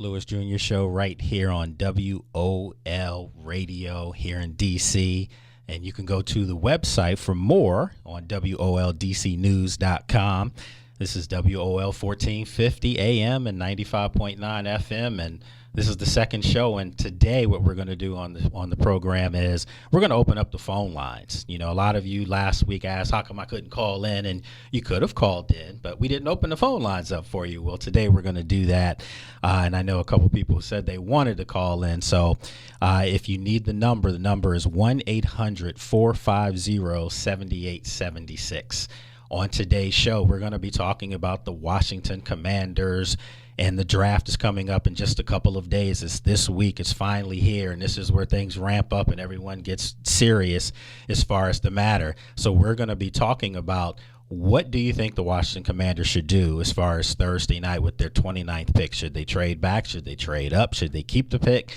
Lewis Jr. Show right here on WOL Radio here in DC. And you can go to the website for more on WOLDCnews.com. This is WOL 1450 AM and 95.9 FM. And this is the second show. And today what we're going to do on the program is we're going to open up the phone lines. You know, a lot of you last week asked, how come I couldn't call in? And you could have called in, but we didn't open the phone lines up for you. Well, today we're going to do that. And I know a couple people said they wanted to call in. So if you need the number is 1-800-450-7876. On today's show, we're going to be talking about the Washington Commanders, and the draft is coming up in just a couple of days. It's this week. It's finally here, and this is where things ramp up and everyone gets serious as far as the matter. So we're going to be talking about what do you think the Washington Commanders should do as far as Thursday night with their 29th pick? Should they trade back? Should they trade up? Should they keep the pick?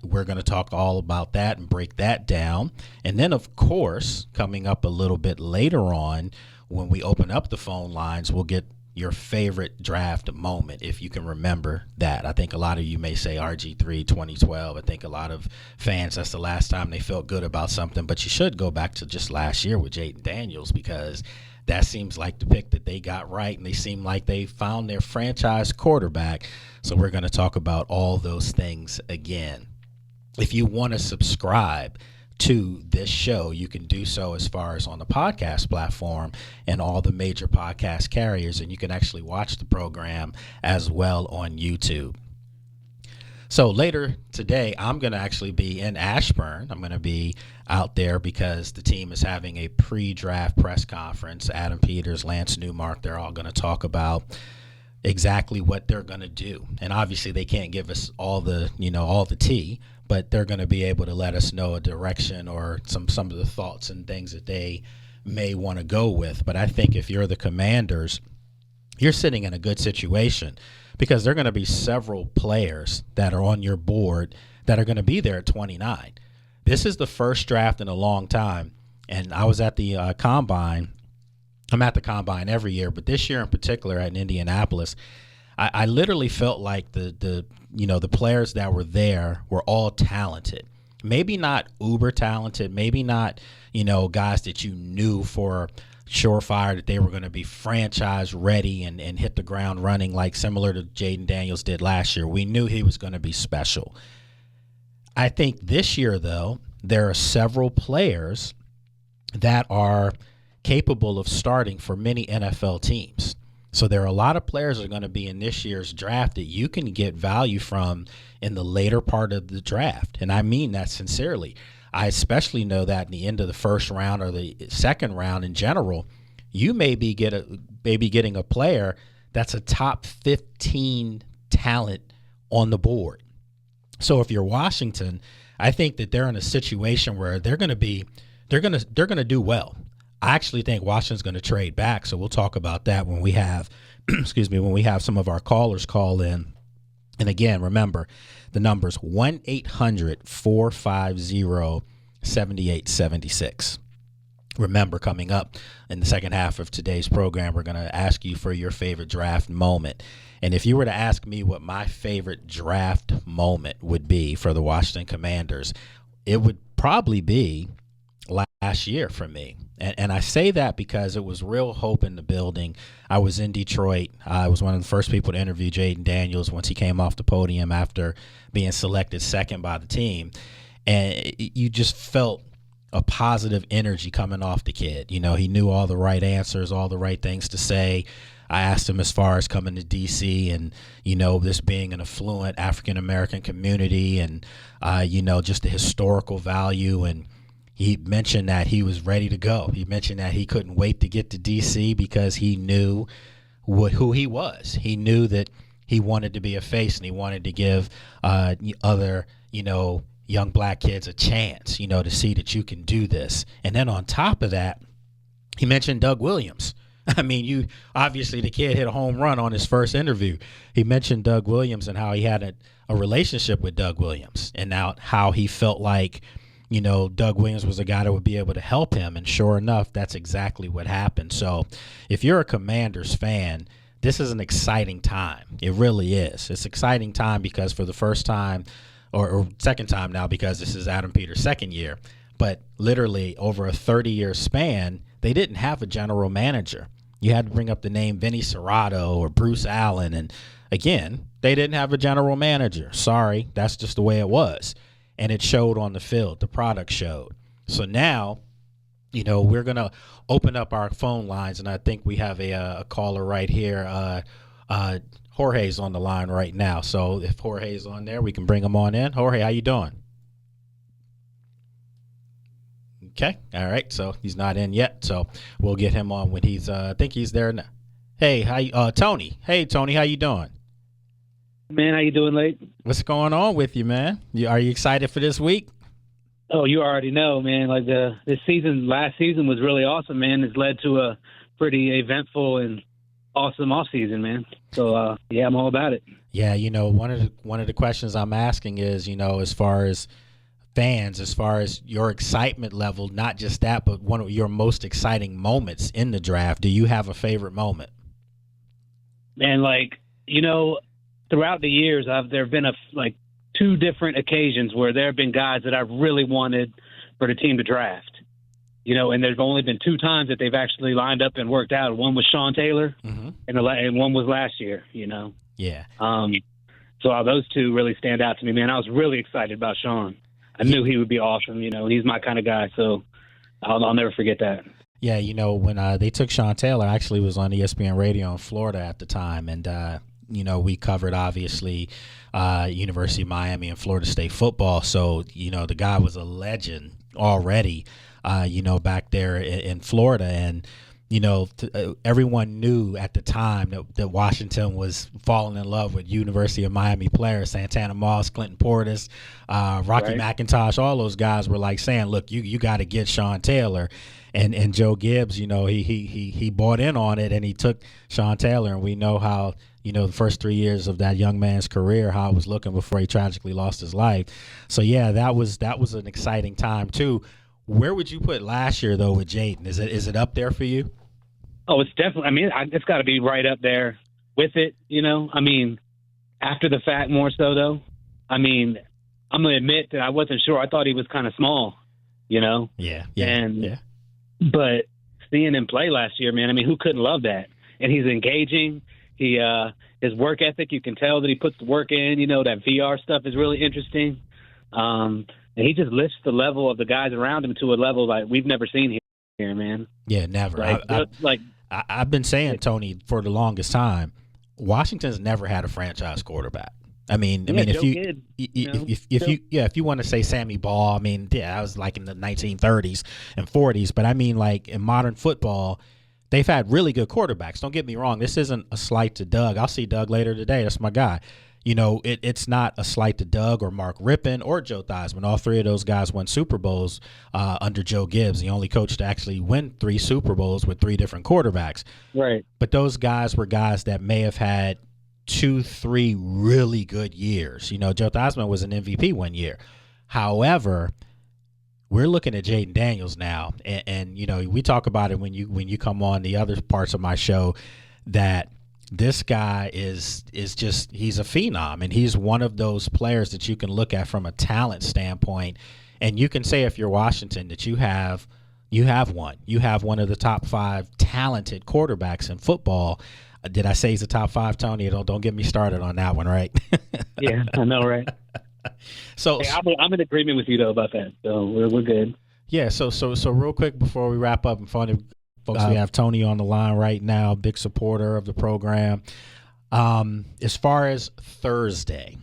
We're going to talk all about that and break that down. And then, of course, coming up a little bit later on, when we open up the phone lines, we'll get your favorite draft moment, if you can remember that. I think a lot of you may say RG3 2012. I think a lot of fans, that's the last time they felt good about something. But you should go back to just last year with Jaden Daniels, because that seems like the pick that they got right, and they seem like they found their franchise quarterback. So we're going to talk about all those things again. If you want to subscribe to this show, you can do so as far as on the podcast platform and all the major podcast carriers, and you can actually watch the program as well on YouTube. So later today, I'm going to actually be in Ashburn. I'm going to be out there because the team is having a pre-draft press conference. Adam Peters, Lance Newmark, they're all going to talk about exactly what they're going to do. And obviously they can't give us all the tea, but they're going to be able to let us know a direction or some of the thoughts and things that they may want to go with. But I think if you're the Commanders, you're sitting in a good situation, because there are going to be several players that are on your board that are going to be there at 29. This is the first draft in a long time, and I was at the Combine. I'm at the Combine every year, but this year in particular in Indianapolis, I literally felt like the players that were there were all talented. Maybe not uber talented, maybe not, guys that you knew for surefire that they were going to be franchise ready and hit the ground running, like similar to Jaden Daniels did last year. We knew he was going to be special. I think this year, though, there are several players that are capable of starting for many NFL teams. So there are a lot of players that are going to be in this year's draft that you can get value from in the later part of the draft. And I mean that sincerely. I especially know that in the end of the first round or the second round in general, you may be getting a player that's a top 15 talent on the board. So if you're Washington, I think that they're in a situation where they're going to do well. I actually think Washington's going to trade back, so we'll talk about that when we have, when we have some of our callers call in. And again, remember, the number's 1-800-450-7876. Remember, coming up in the second half of today's program, we're going to ask you for your favorite draft moment. And if you were to ask me what my favorite draft moment would be for the Washington Commanders, it would probably be last year for me. And I say that because it was real hope in the building. I was in Detroit. I was one of the first people to interview Jaden Daniels once he came off the podium after being selected second by the team. And you just felt a positive energy coming off the kid. He knew all the right answers, all the right things to say. I asked him as far as coming to D.C. and, this being an affluent African-American community and, just the historical value. And he mentioned that he was ready to go. He mentioned that he couldn't wait to get to D.C. because he knew who he was. He knew that he wanted to be a face and he wanted to give other, young black kids a chance, to see that you can do this. And then on top of that, he mentioned Doug Williams. I mean, obviously the kid hit a home run on his first interview. He mentioned Doug Williams and how he had a relationship with Doug Williams, and now how he felt like, Doug Williams was a guy that would be able to help him. And sure enough, that's exactly what happened. So if you're a Commanders fan, this is an exciting time. It really is. It's exciting time because for the first time, or second time now, because this is Adam Peters' second year, but literally over a 30-year span, they didn't have a general manager. You had to bring up the name Vinny Serrato or Bruce Allen, and again, they didn't have a general manager. Sorry, that's just the way it was. And it showed on the field. The product showed. So now, we're going to open up our phone lines, and I think we have a caller right here. Jorge's on the line right now. So if Jorge's on there, we can bring him on in. Jorge, how you doing? Okay. All right. So he's not in yet. So we'll get him on when he's, I think he's there now. Hey, Tony. Hey, Tony, how you doing? Man, how you doing, Lake? What's going on with you, man? Are you excited for this week? Oh, you already know, man. Like last season was really awesome, man. It's led to a pretty eventful and awesome off season, man. So yeah, I'm all about it. Yeah, one of the questions I'm asking is, as far as fans, as far as your excitement level, not just that, but one of your most exciting moments in the draft. Do you have a favorite moment? Man, throughout the years, there have been two different occasions where there have been guys that I've really wanted for the team to draft. And there's only been two times that they've actually lined up and worked out. One was Sean Taylor, and one was last year. Yeah. So those two really stand out to me, man. I was really excited about Sean. I knew he would be awesome. He's my kind of guy, so I'll never forget that. Yeah, when they took Sean Taylor, I actually was on ESPN Radio in Florida at the time, and we covered obviously University of Miami and Florida State football. So the guy was a legend already. Back there in Florida, and everyone knew at the time that Washington was falling in love with University of Miami players, Santana Moss, Clinton Portis, Rocky McIntosh. All those guys were like saying, look, you got to get Sean Taylor. And Joe Gibbs, he bought in on it, and he took Sean Taylor, and we know how, the first 3 years of that young man's career, how it was looking before he tragically lost his life. So yeah, that was an exciting time too. Where would you put last year though with Jaden? Is it up there for you? Oh, it's definitely. I mean, it's got to be right up there with it. I mean, after the fact more so though. I mean, I'm gonna admit that I wasn't sure. I thought he was kind of small. Yeah. But seeing him play last year, man, I mean, who couldn't love that? And he's engaging. His work ethic, you can tell that he puts the work in. That VR stuff is really interesting. And he just lifts the level of the guys around him to a level like we've never seen here, man. Yeah, never. I've been saying, Tony, for the longest time, Washington's never had a franchise quarterback. If you want to say Sammy Ball, that was like in the 1930s and 40s. But in modern football, they've had really good quarterbacks. Don't get me wrong. This isn't a slight to Doug. I'll see Doug later today. That's my guy. It's not a slight to Doug or Mark Rippon or Joe Theismann. All three of those guys won Super Bowls under Joe Gibbs, the only coach to actually win 3 Super Bowls with 3 different quarterbacks. Right. But those guys were guys that may have had 2-3 really good years. Joe Theismann was an MVP one year. However, we're looking at Jaden Daniels now, and we talk about it when you come on the other parts of my show, that this guy is just, he's a phenom, and he's one of those players that you can look at from a talent standpoint, and you can say if you're Washington that you have one of the top 5 talented quarterbacks in football. Did I say he's a top 5, Tony? Don't get me started on that one, right? Yeah, I know, right? So hey, I'm in agreement with you though about that. So we're good. Yeah. So real quick before we wrap up, and funny folks, we have Tony on the line right now, big supporter of the program. As far as Thursday,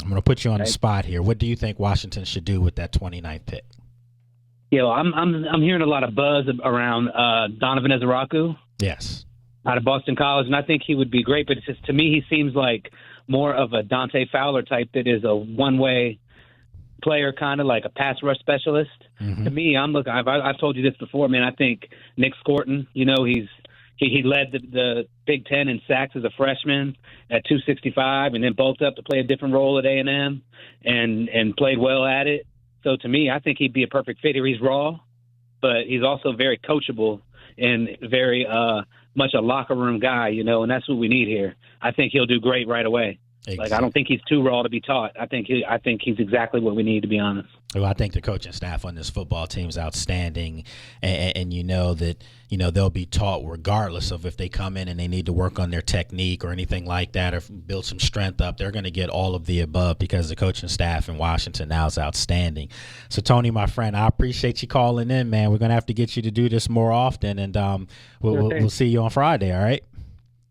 I'm going to put you on the spot here. What do you think Washington should do with that 29th pick? Yeah, well, I'm hearing a lot of buzz around Donovan Ezeraku. Yes. Out of Boston College, and I think he would be great. But it's just, to me, he seems like more of a Dante Fowler type that is a one-way player, kind of like a pass rush specialist. Mm-hmm. To me, I've told you this before, man. I think Nick Scorton, he led the Big Ten in sacks as a freshman at 265, and then bulked up to play a different role at A&M and played well at it. So to me, I think he'd be a perfect fit here. He's raw, but he's also very coachable. and very much a locker room guy, and that's what we need here. I think he'll do great right away. Exactly. Like, I don't think he's too raw to be taught. I think he's exactly what we need, to be honest. Well, I think the coaching staff on this football team is outstanding, and that they'll be taught regardless of if they come in and they need to work on their technique or anything like that, or build some strength up. They're going to get all of the above because the coaching staff in Washington now is outstanding. So, Tony, my friend, I appreciate you calling in, man. We're going to have to get you to do this more often, and we'll see you on Friday. All right.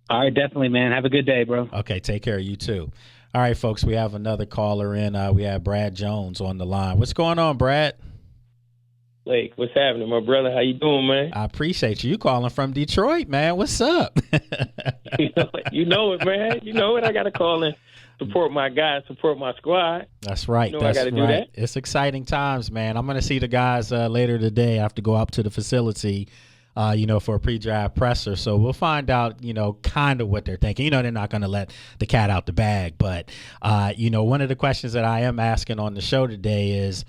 All right, definitely, man. Have a good day, bro. Okay, take care. You too. All right, folks, we have another caller in. We have Brad Jones on the line. What's going on, Brad? Blake, what's happening, my brother? How you doing, man? I appreciate you calling from Detroit, man. What's up? You know it, man. You know it. I got to call and support my guys, support my squad. That's right. I got to do that. It's exciting times, man. I'm going to see the guys later today. I have to go up to the facility for a pre-draft presser. So we'll find out, kind of what they're thinking. They're not going to let the cat out the bag. But, one of the questions that I am asking on the show today is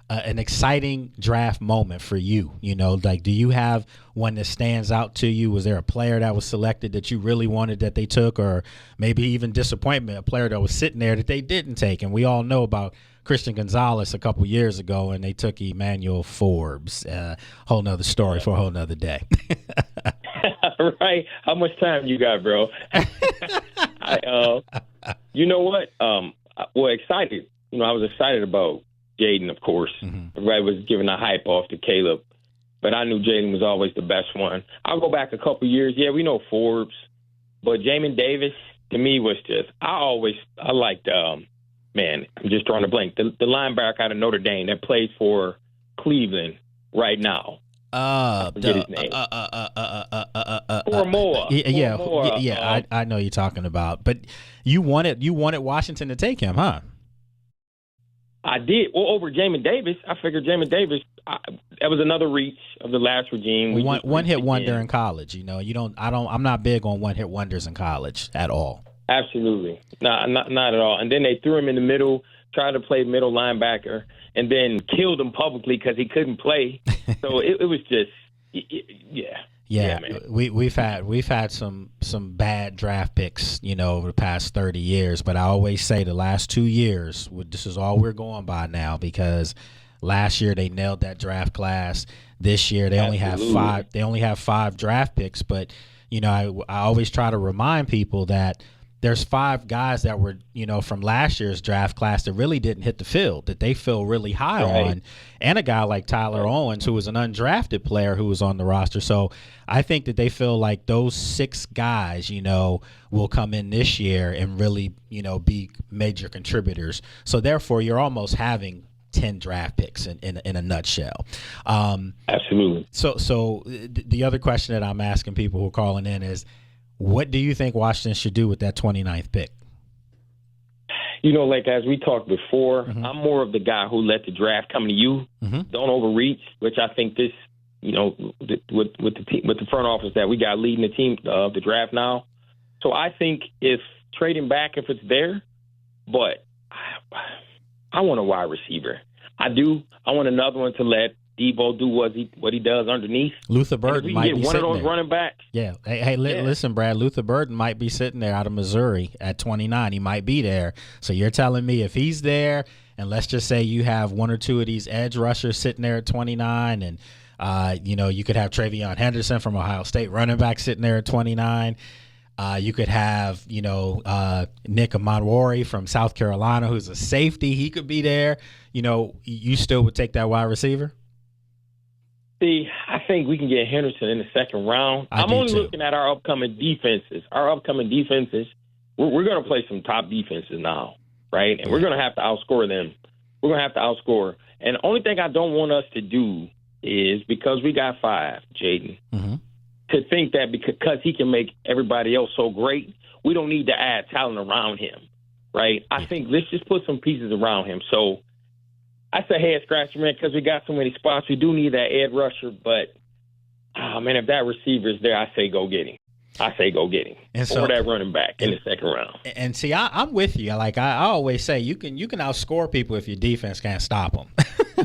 an exciting draft moment for you. Do you have one that stands out to you? Was there a player that was selected that you really wanted that they took, or maybe even disappointment, a player that was sitting there that they didn't take? And we all know about Christian Gonzalez a couple years ago, and they took Emmanuel Forbes. Whole nother story for a whole nother day. Right. How much time you got, bro? You know what? Excited. I was excited about Jaden, of course. Mm-hmm. Everybody was giving a hype off to Caleb, but I knew Jaden was always the best one. I'll go back a couple years. Yeah, we know Forbes, but Jamin Davis, to me, was just, I liked, man, I'm just drawing a blank. The linebacker out of Notre Dame that plays for Cleveland right now. Forget his name. Or more. Yeah. I know you're talking about, but you wanted Washington to take him, huh? I did. Well, over Jamin Davis, I figured Jamin Davis. That was another reach of the last regime. One hit wonder in college. I'm not big on one hit wonders in college at all. Absolutely, not at all. And then they threw him in the middle, tried to play middle linebacker, and then killed him publicly because he couldn't play. So it was just, yeah. Yeah, man. we've had some bad draft picks, over the past 30 years. But I always say the last 2 years, this is all we're going by now, because last year they nailed that draft class. This year they only have five. They only have 5 draft picks. But I always try to remind people that there's 5 guys that were, from last year's draft class that really didn't hit the field, that they feel really high on, and a guy like Tyler Owens, who was an undrafted player who was on the roster. So I think that they feel like those 6 guys, will come in this year and really, be major contributors. So therefore, you're almost having 10 draft picks in a nutshell. Absolutely. So the other question that I'm asking people who are calling in is, what do you think Washington should do with that 29th pick? Like as we talked before, mm-hmm. I'm more of the guy who let the draft come to you. Mm-hmm. Don't overreach, which I think this, with the front office that we got leading the team of the draft now. So I think if trading back, if it's there, but I want a wide receiver. I do. I want another one to let Debo do what he does underneath. Luther Burden might be sitting there. One of those running backs. Yeah. Hey, listen, Brad. Luther Burden might be sitting there out of Missouri at 29. He might be there. So you're telling me if he's there, and let's just say you have 1 or 2 of these edge rushers sitting there at 29, and you could have Travion Henderson from Ohio State, running back, sitting there at 29. You could have, Nick Amonwori from South Carolina, who's a safety. He could be there. You still would take that wide receiver? See, I think we can get Henderson in the second round. I'm only looking at our upcoming defenses. We're going to play some top defenses now, right? And we're going to have to outscore them. We're going to have to outscore. And the only thing I don't want us to do is, because we got 5, Jaden, mm-hmm. to think that because he can make everybody else so great, we don't need to add talent around him, right? I think let's just put some pieces around him. So I say head scratcher, man, because we got so many spots. We do need that edge rusher, but, if that receiver is there, I say go get him. And so, or that running back in the second round. And see, I'm with you. Like I always say, you can outscore people if your defense can't stop them.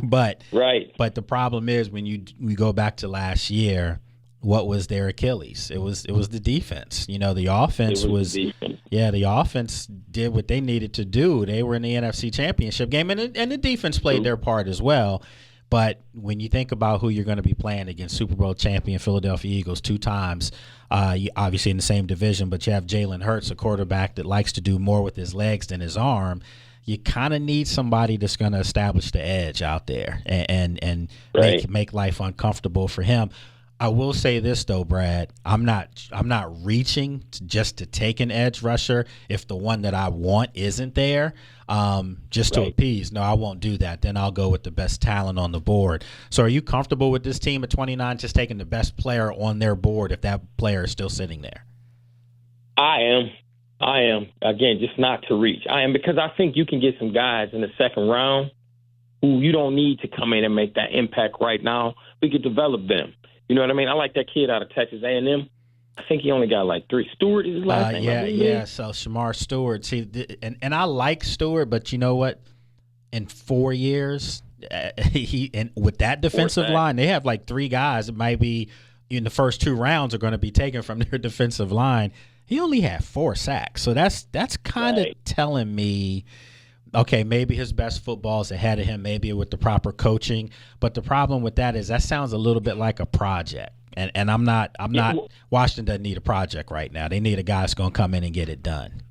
But the problem is when we go back to last year, what was their Achilles? It was the defense. You know, the offense the offense did what they needed to do. They were in the NFC Championship game, and the defense played their part as well. But when you think about who you're going to be playing against, Super Bowl champion Philadelphia Eagles 2 times, obviously in the same division, but you have Jalen Hurts, a quarterback that likes to do more with his legs than his arm. You kind of need somebody that's going to establish the edge out there and make life uncomfortable for him. I will say this though, Brad. I'm not reaching just to take an edge rusher if the one that I want isn't there, just to appease. No, I won't do that. Then I'll go with the best talent on the board. So are you comfortable with this team at 29 just taking the best player on their board if that player is still sitting there? I am. Again, just not to reach. I am, because I think you can get some guys in the second round who you don't need to come in and make that impact right now. We could develop them. You know what I mean? I like that kid out of Texas A&M. I think he only got like 3. Stewart is his last name. Yeah. So Shamar Stewart. See, and I like Stewart, but you know what? In 4 years, with that defensive line, they have like 3 guys that might be in the first 2 rounds are going to be taken from their defensive line. He only had 4 sacks, so that's kind of telling me, okay, maybe his best football is ahead of him, maybe with the proper coaching. But the problem with that is that sounds a little bit like a project. And I'm not Washington doesn't need a project right now. They need a guy that's going to come in and get it done.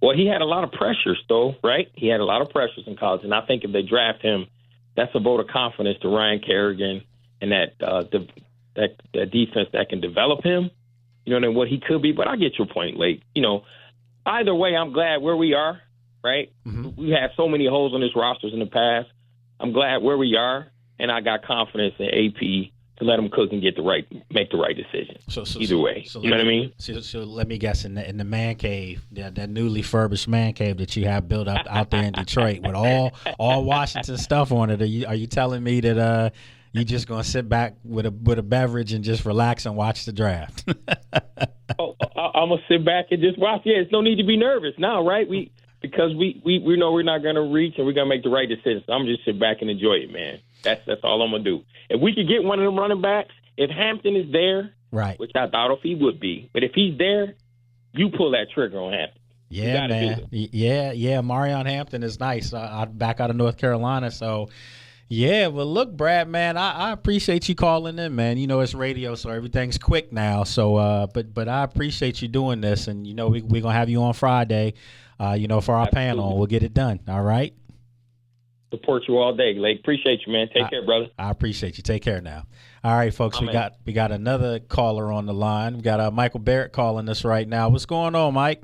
Well, he had a lot of pressures, though, right? He had a lot of pressures in college. And I think if they draft him, that's a vote of confidence to Ryan Kerrigan and that defense that can develop him, you know, and what he could be. But I get your point, Lake. You know, either way, I'm glad where we are. Right? Mm-hmm. We've had so many holes on this rosters in the past. I'm glad where we are, and I got confidence in AP to let him cook and make the right decision. Either way, you know what I mean? So let me guess, in the man cave, that newly furbished man cave that you have built up out there in Detroit with all Washington stuff on it, are you telling me that you just gonna sit back with a beverage and just relax and watch the draft? I'm gonna sit back and just watch. Yeah, it's no need to be nervous now, right? Because we know we're not going to reach and we're going to make the right decisions. I'm just sit back and enjoy it, man. That's all I'm going to do. If we could get one of them running backs, if Hampton is there, right, which I doubt if he would be, but if he's there, you pull that trigger on Hampton. Yeah, man. Yeah. Marion Hampton is nice. Back out of North Carolina. So, yeah. Well, look, Brad, man, I appreciate you calling in, man. You know, it's radio, so everything's quick now. So, but I appreciate you doing this, and you know, we're gonna have you on Friday. For our panel, we'll get it done. All right. Support you all day, Lake. Appreciate you, man. Take care, brother. I appreciate you. Take care now. All right, folks. We got another caller on the line. We got Michael Barrett calling us right now. What's going on, Mike?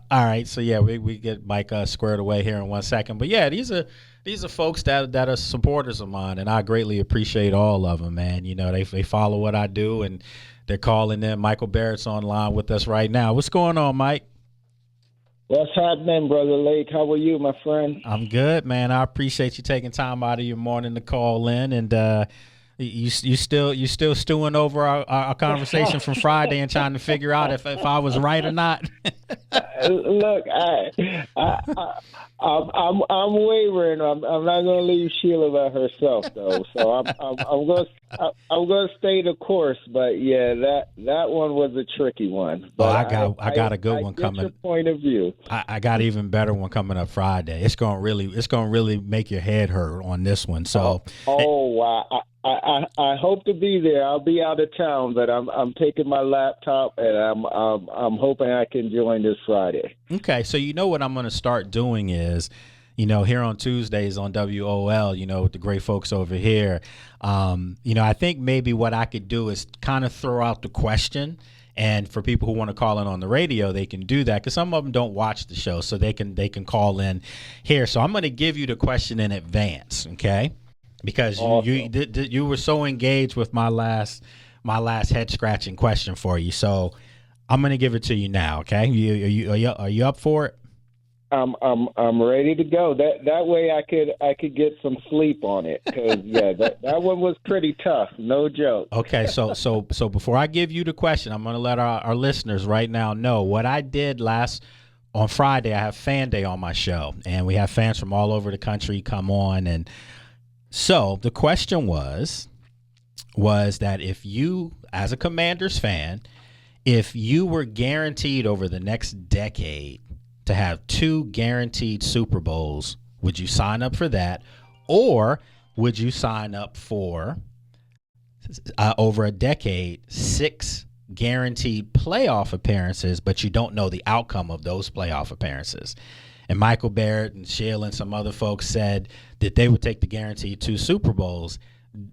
All right. So yeah, we get Mike squared away here in 1 second. But yeah, these are folks that are supporters of mine, and I greatly appreciate all of them, man. You know, they follow what I do, and they're calling in. Michael Barrett's online with us right now. What's going on, Mike? What's happening, Brother Lake? How are you, my friend? I'm good, man. I appreciate you taking time out of your morning to call in, and you still stewing over our conversation from Friday and trying to figure out if I was right or not. Look, I'm wavering. I'm not going to leave Sheila by herself, though. So I'm going to stay the course. But yeah, that one was a tricky one. But I got a good one coming. Your point of view. I got an even better one coming up Friday. It's going to really make your head hurt on this one. So wow. I hope to be there. I'll be out of town, but I'm taking my laptop and I'm hoping I can join this Friday. Okay, so you know what I'm going to start doing is, here on Tuesdays on WOL, with the great folks over here, I think maybe what I could do is kind of throw out the question. And for people who want to call in on the radio, they can do that because some of them don't watch the show, so they can call in here. So I'm going to give you the question in advance, okay? Because awesome. you were so engaged with my last head scratching question for you, so I'm going to give it to you now. Okay, are you up for it? I'm ready to go. That way I could get some sleep on it because that one was pretty tough. No joke. Okay, so before I give you the question, I'm going to let our listeners right now know what I did on Friday. I have Fan Day on my show, and we have fans from all over the country come on and. So the question was that if you, as a Commanders fan, if you were guaranteed over the next decade to have 2 guaranteed Super Bowls, would you sign up for that? Or would you sign up for, over a decade, 6 guaranteed playoff appearances, but you don't know the outcome of those playoff appearances? And Michael Barrett and Sheila and some other folks said that they would take the guaranteed 2 Super Bowls,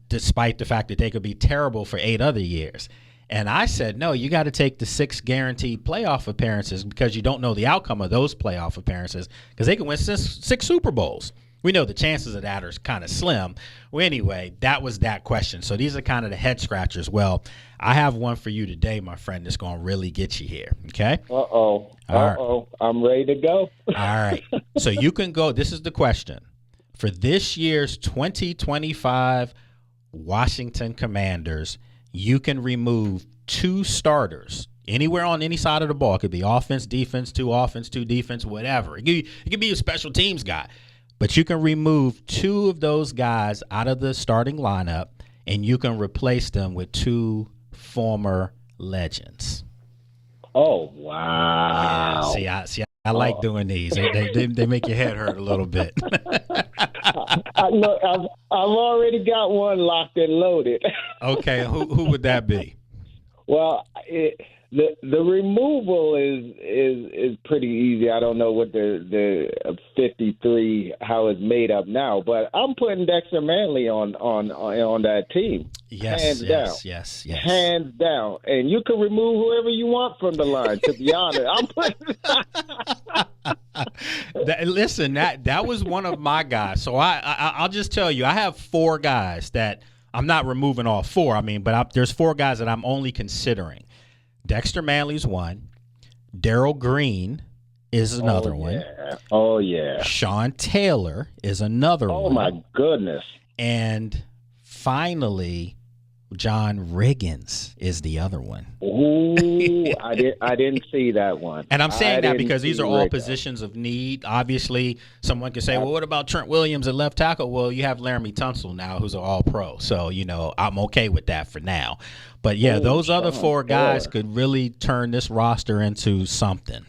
despite the fact that they could be terrible for 8 other years. And I said, no, you got to take the 6 guaranteed playoff appearances, because you don't know the outcome of those playoff appearances, because they can win 6 Super Bowls. We know the chances of that are kind of slim. Well, anyway, that was that question. So these are kind of the head scratchers. Well, I have one for you today, my friend, that's going to really get you here. Okay? Uh-oh. Uh-oh. I'm ready to go. All right. So you can go. This is the question. For this year's 2025 Washington Commanders, you can remove 2 starters anywhere on any side of the ball. It could be offense, defense, 2 offense, 2 defense, whatever. It could be a special teams guy. But you can remove 2 of those guys out of the starting lineup, and you can replace them with 2 former legends. Oh, wow. Yeah, I like doing these. They make your head hurt a little bit. Look, I've already got one locked and loaded. Okay, who would that be? Well, the removal is pretty easy. I don't know what the 53 how it's made up now, but I'm putting Dexter Manley on that team. Yes, hands down. Yes. Hands down. And you can remove whoever you want from the line, to be honest. I'm putting Listen, that was one of my guys. So I'll just tell you, I have 4 guys that I'm not removing all 4. I mean, but there's 4 guys that I'm only considering. Dexter Manley's one. Darryl Green is another one. Oh, yeah. Sean Taylor is another one. Oh, my goodness. And finally, John Riggins is the other one. Ooh, I didn't see that one. And I'm saying that because these are all positions of need. Obviously, someone could say, well, what about Trent Williams at left tackle? Well, you have Laramie Tunsil now, who's an all-pro. So, I'm okay with that for now. But, yeah, those other 4 guys could really turn this roster into something.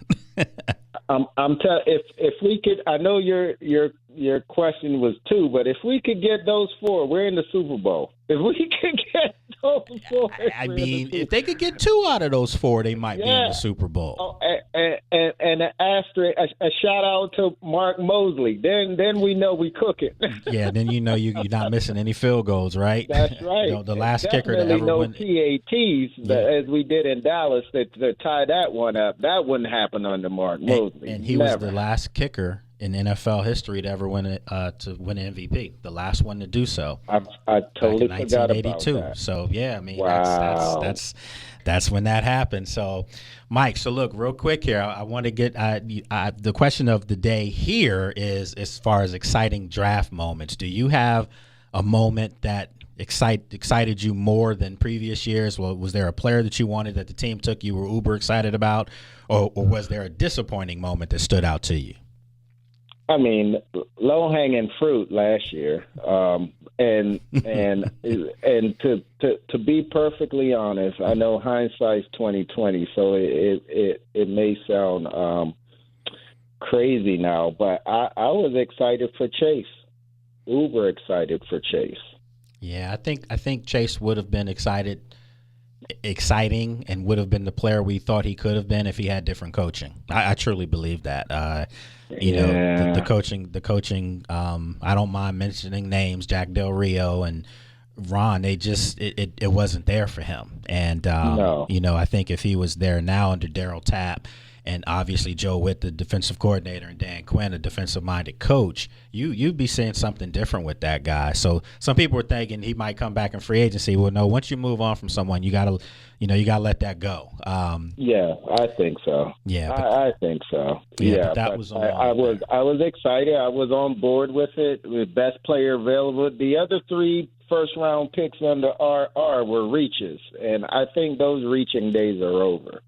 I'm telling if we could, I know your question was 2, but if we could get those 4, we're in the Super Bowl. If we could get those 4, I mean, if they could get 2 out of those 4, they might be in the Super Bowl. Oh, and an asterisk, a shout out to Mark Mosley. Then we know we cook it. Yeah, then you're not missing any field goals, right? That's right. The last kicker to ever win. PATs as we did in Dallas to tie that one up. That wouldn't happen under Mark Mosley. And he was the last kicker in NFL history to ever win an MVP, the last one to do so. I totally forgot about that. So yeah, I mean, wow. that's when that happened. So, Mike, so look, real quick here, I want to get the question of the day here is, as far as exciting draft moments, do you have a moment that excited you more than previous years? Well, was there a player that you wanted that the team took you were uber excited about, or was there a disappointing moment that stood out to you? I mean, low-hanging fruit last year, and to be perfectly honest, I know hindsight's 20/20, so it may sound crazy now, but I was excited for Chase, uber excited for Chase. Yeah, I think Chase would have been exciting and would have been the player we thought he could have been if he had different coaching. I truly believe that. The coaching. I don't mind mentioning names, Jack Del Rio and Ron. They just it wasn't there for him. And no. I think if he was there now under Darryl Tapp, and obviously Joe Witt, the defensive coordinator, and Dan Quinn, a defensive-minded coach, you'd be seeing something different with that guy. So some people were thinking he might come back in free agency. Well, no, once you move on from someone, you gotta let that go. Yeah, I think so. Yeah, I think so. Yeah, that was. I was excited. I was on board with it. With best player available, the other 3 first-round picks under RR were reaches, and I think those reaching days are over.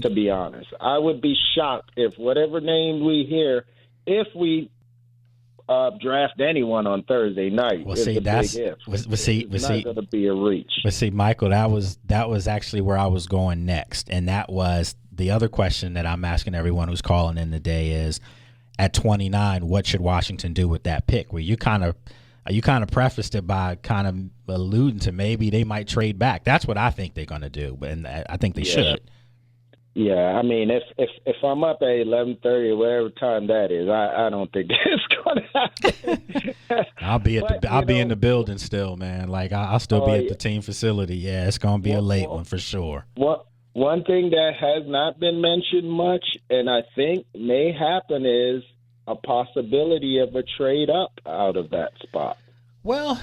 To be honest, I would be shocked if whatever name we hear, if we draft anyone on Thursday night. Well, see, that's not going to be a reach. But see, Michael, that was actually where I was going next, and that was the other question that I'm asking everyone who's calling in today is, at 29, what should Washington do with that pick? Well, you kind of prefaced it by kind of alluding to maybe they might trade back. That's what I think they're going to do, and I think they should. Yeah, I mean, if I'm up at 11:30 or whatever time that is, I don't think it's going to happen. I'll be in the building still, man. Like I'll still be at the team facility. Yeah, it's going to be a late one for sure. One thing that has not been mentioned much, and I think may happen, is a possibility of a trade up out of that spot. Well,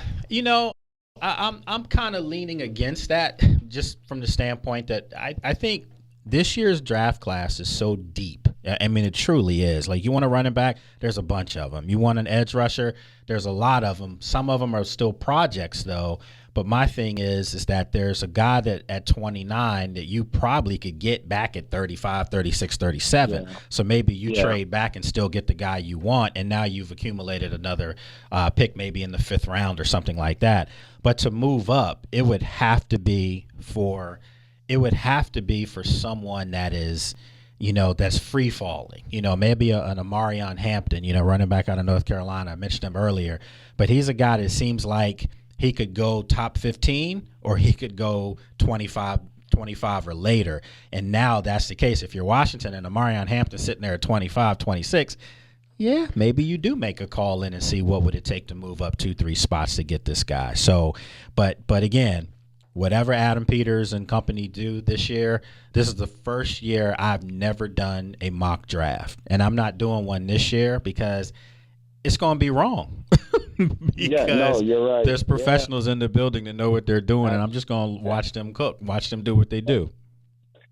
I'm kind of leaning against that, just from the standpoint that I think this year's draft class is so deep. I mean, it truly is. Like, you want a running back, there's a bunch of them. You want an edge rusher, there's a lot of them. Some of them are still projects, though. But my thing is that there's a guy that at 29 that you probably could get back at 35, 36, 37. Yeah. So maybe you trade back and still get the guy you want, and now you've accumulated another pick maybe in the 5th round or something like that. But to move up, it would have to be for someone that is, that's free falling. Maybe an Amarion Hampton, running back out of North Carolina. I mentioned him earlier, but he's a guy that seems like he could go top 15 or he could go 25 or later. And now that's the case. If you're Washington and Amarion Hampton sitting there at 25, 26, yeah, maybe you do make a call in and see what would it take to move up 2-3 spots to get this guy. So, but again, whatever Adam Peters and company do this year, this is the first year I've never done a mock draft. And I'm not doing one this year because it's going to be wrong. Because you're right. There's professionals in the building that know what they're doing, and I'm just going to watch them cook, watch them do what they do.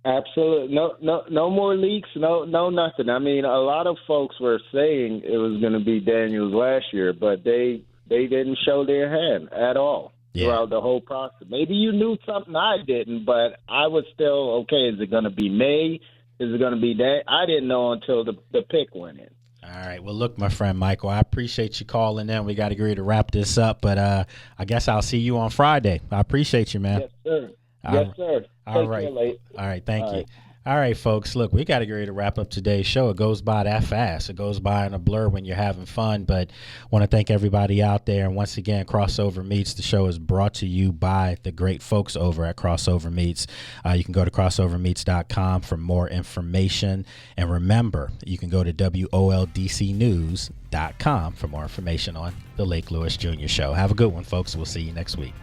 Absolutely. No more leaks, no nothing. I mean, a lot of folks were saying it was going to be Daniels last year, but they didn't show their hand at all. Throughout the whole process. Maybe you knew something I didn't, but I was still, okay, is it going to be May? Is it going to be that? I didn't know until the pick went in. All right. Well, look, my friend Michael, I appreciate you calling in. We got to agree to wrap this up, but I guess I'll see you on Friday. I appreciate you, man. Yes, sir. Yes, sir. All right. All right. Thank you. All right, folks. Look, we got to get ready to wrap up today's show. It goes by that fast. It goes by in a blur when you're having fun. But I want to thank everybody out there. And once again, Crossover Meets, the show is brought to you by the great folks over at Crossover Meets. You can go to crossovermeets.com for more information. And remember, you can go to WOLDCnews.com for more information on the Lake Lewis Jr. Show. Have a good one, folks. We'll see you next week.